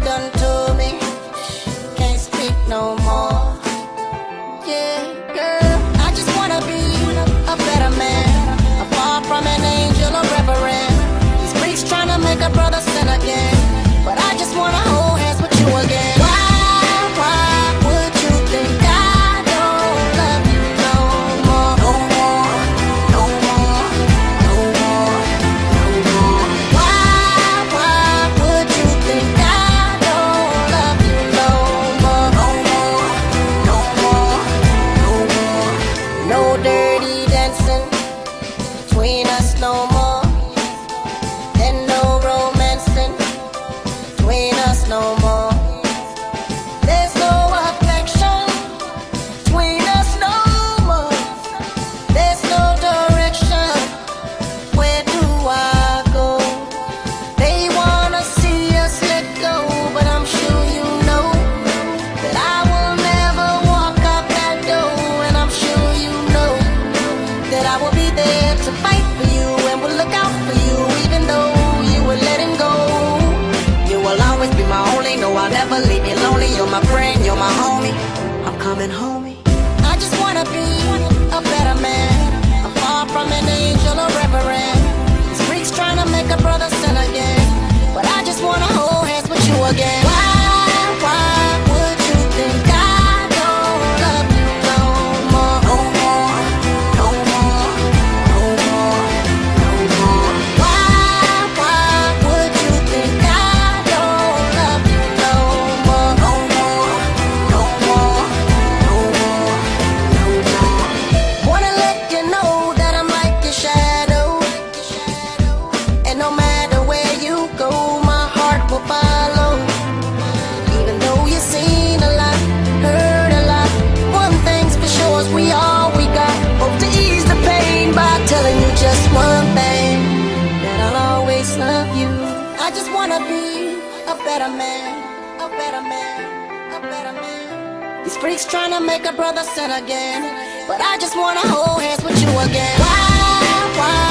done to me, can't speak no more. Yeah, girl, I just wanna be a better man, a far from an angel or reverend. These freaks trying to make a brother sin again, but I just wanna hold hands with you again. Why would you think I don't love you no more? No more, no more, no more, no more. Why would you think I don't love you no more? No more, no more, no more. No dirty dancing between us no more, and no romancing between us no more. There's no affection between us no more. There's no direction. Where do I go? They wanna see us let go, but I'm sure you know that I will never walk out that door. And I'm sure you know that I will be there to fight for you and will look out for you, even though you were letting go. You will always be my only, no, I'll never leave you lonely. You're my friend, you're my homie, I'm coming homie. I just wanna be a better man, I'm far from an angel or reverend. These freaks trying to make a brother sin again, but I just wanna hold hands with you again. Why would you think I don't love you no more? No more, no more, no more, no more. Why would you think I don't love you no more? No more, no more, no more, no more. Wanna let you know that I'm like your shadow, and no matter where you go, my heart will follow. Even though you've seen a lot, heard a lot, one thing's for sure is we got. Hope to ease the pain by telling you just one thing, that I'll always love you. I just wanna be a better man, a better man, a better man. These freaks trying to make a brother sin again, but I just wanna hold hands with you again. Why